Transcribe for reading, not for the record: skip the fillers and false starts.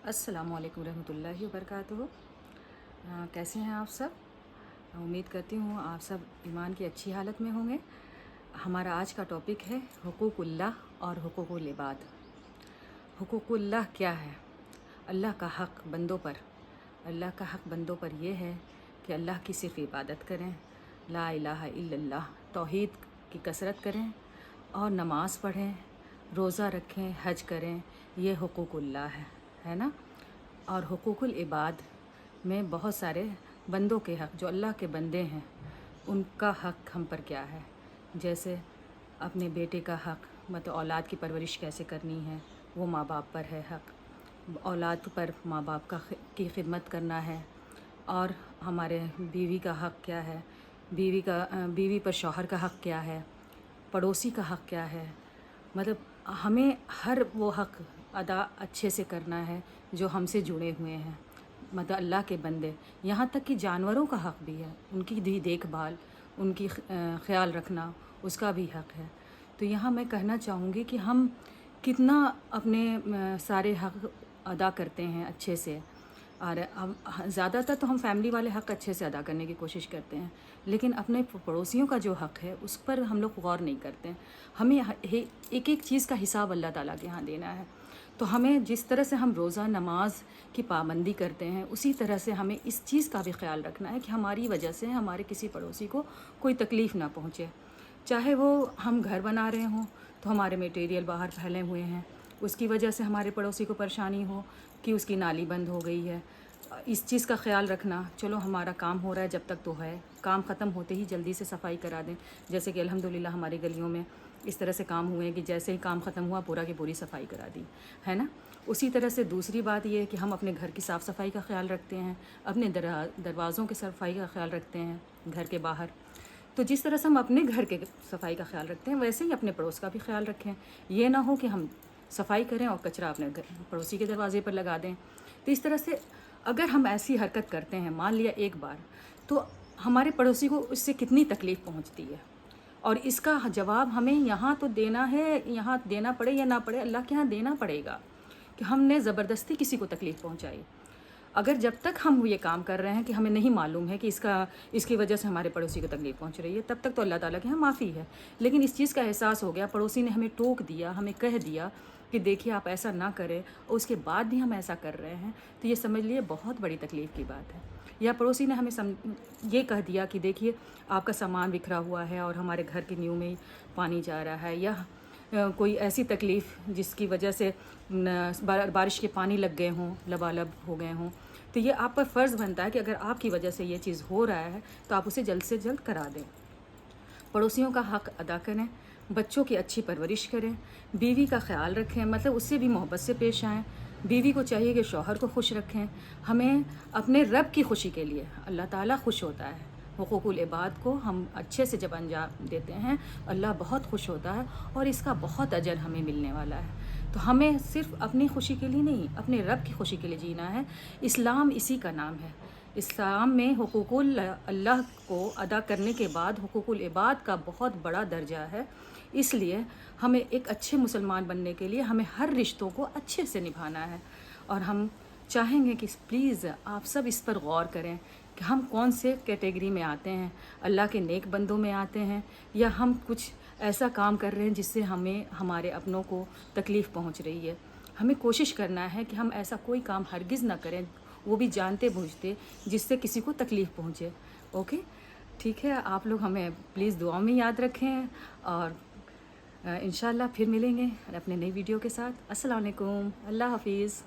अस्सलामु अलैकुम रहमतुल्लाहि वबरकातुहू। कैसे हैं आप सब? उम्मीद करती हूँ आप सब ईमान की अच्छी हालत में होंगे। हमारा आज का टॉपिक है हुकूकुल्लाह और हुकूकुल इबाद। हुकूकुल्लाह क्या है? अल्लाह का हक़ बंदों पर। अल्लाह का हक़ बंदों पर ये है कि अल्लाह की सिर्फ़ इबादत करें, ला इलाहा इल्लल्लाह, तौहीद की कसरत करें और नमाज़ पढ़ें, रोज़ा रखें, हज करें। ये हुकूकुल्लाह है ना। और हुकूकुल इबाद में बहुत सारे बंदों के हक़, जो अल्लाह के बंदे हैं उनका हक़ हम पर क्या है। जैसे अपने बेटे का हक़, मतलब औलाद की परवरिश कैसे करनी है, वो माँ बाप पर है हक़। औलाद पर माँ बाप की खिदमत करना है। और हमारे बीवी का हक़ क्या है, बीवी पर शौहर का हक़ क्या है, पड़ोसी का हक़ क्या है। मतलब हमें हर वो हक़ अदा अच्छे से करना है जो हमसे जुड़े हुए हैं, मतलब अल्लाह के बंदे। यहाँ तक कि जानवरों का हक़ भी है, उनकी भी देखभाल, उनकी ख्याल रखना, उसका भी हक़ है। तो यहाँ मैं कहना चाहूँगी कि हम कितना अपने सारे हक़ अदा करते हैं अच्छे से। और ज़्यादातर तो हम फैमिली वाले हक़ अच्छे से अदा करने की कोशिश करते हैं, लेकिन अपने पड़ोसियों का जो हक़ है उस पर हम लोग गौर नहीं करते हैं। हमें एक एक चीज़ का हिसाब अल्लाह ताला के यहाँ देना है। तो हमें जिस तरह से हम रोज़ा नमाज की पाबंदी करते हैं, उसी तरह से हमें इस चीज़ का भी ख्याल रखना है कि हमारी वजह से हमारे किसी पड़ोसी को कोई तकलीफ़ ना पहुँचे। चाहे वो हम घर बना रहे हों तो हमारे मटेरियल बाहर फैले हुए हैं, उसकी वजह से हमारे पड़ोसी को परेशानी हो कि उसकी नाली बंद हो गई है, इस चीज़ का ख्याल रखना। चलो हमारा काम हो रहा है जब तक तो है, काम ख़त्म होते ही जल्दी से सफाई करा दें। जैसे कि अल्हम्दुलिल्लाह हमारी गलियों में इस तरह से काम हुए हैं कि जैसे ही काम ख़त्म हुआ पूरा की पूरी सफाई करा दी है ना। उसी तरह से दूसरी बात ये है कि हम अपने घर की साफ़ सफाई का ख्याल रखते हैं, अपने दरवाज़ों की सफाई का ख्याल रखते हैं घर के बाहर। तो जिस तरह से हम अपने घर के सफाई का ख्याल रखते हैं, वैसे ही अपने पड़ोस का भी ख्याल रखें। ये ना हो कि हम सफाई करें और कचरा अपने पड़ोसी के दरवाजे पर लगा दें। तो इस तरह से अगर हम ऐसी हरकत करते हैं, मान लिया एक बार, तो हमारे पड़ोसी को इससे कितनी तकलीफ़ पहुंचती है। और इसका जवाब हमें यहाँ तो देना है, यहाँ देना पड़े या ना पड़े, अल्लाह के यहाँ देना पड़ेगा कि हमने ज़बरदस्ती किसी को तकलीफ़ पहुँचाई। अगर जब तक हम ये काम कर रहे हैं कि हमें नहीं मालूम है कि इसकी वजह से हमारे पड़ोसी को तकलीफ़ पहुंच रही है, तब तक तो अल्लाह ताला के यहाँ माफ़ी है। लेकिन इस चीज़ का एहसास हो गया, पड़ोसी ने हमें टोक दिया, हमें कह दिया कि देखिए आप ऐसा ना करें, और उसके बाद भी हम ऐसा कर रहे हैं, तो ये समझ लिए बहुत बड़ी तकलीफ़ की बात है। या पड़ोसी ने हमें ये कह दिया कि देखिए आपका सामान बिखरा हुआ है और हमारे घर की नींव में पानी जा रहा है, या कोई ऐसी तकलीफ़ जिसकी वजह से बारिश के पानी लग गए हों, लबालब हो गए हों, तो ये आप पर फ़र्ज़ बनता है कि अगर आपकी वजह से ये चीज़ हो रहा है तो आप उसे जल्द से जल्द करा दें। पड़ोसियों का हक़ अदा करें, बच्चों की अच्छी परवरिश करें, बीवी का ख्याल रखें, मतलब उससे भी मोहब्बत से पेश आएँ। बीवी को चाहिए कि शौहर को खुश रखें। हमें अपने रब की खुशी के लिए, अल्लाह ताला खुश होता है। हुकूकुल इबाद को हम अच्छे से जब अंजाम देते हैं, अल्लाह बहुत खुश होता है और इसका बहुत अजर हमें मिलने वाला है। तो हमें सिर्फ़ अपनी खुशी के लिए नहीं, अपने रब की खुशी के लिए जीना है। इस्लाम इसी का नाम है। इस्लाम में हुकूकुल अल्लाह को अदा करने के बाद हुकूकुल इबाद का बहुत बड़ा दर्जा है। इसलिए हमें एक अच्छे मुसलमान बनने के लिए हमें हर रिश्तों को अच्छे से निभाना है। और हम चाहेंगे कि प्लीज़ आप सब इस पर गौर करें कि हम कौन से कैटेगरी में आते हैं, अल्लाह के नेक बंदों में आते हैं, या हम कुछ ऐसा काम कर रहे हैं जिससे हमें हमारे अपनों को तकलीफ़ पहुंच रही है। हमें कोशिश करना है कि हम ऐसा कोई काम हरगिज़ ना करें, वो भी जानते बूझते, जिससे किसी को तकलीफ़ पहुँचे। ओके, ठीक है। आप लोग हमें प्लीज़ दुआ में याद रखें और इंशाल्लाह फिर मिलेंगे अपने नई वीडियो के साथ। अस्सलाम वालेकुम, अल्लाह हाफिज़।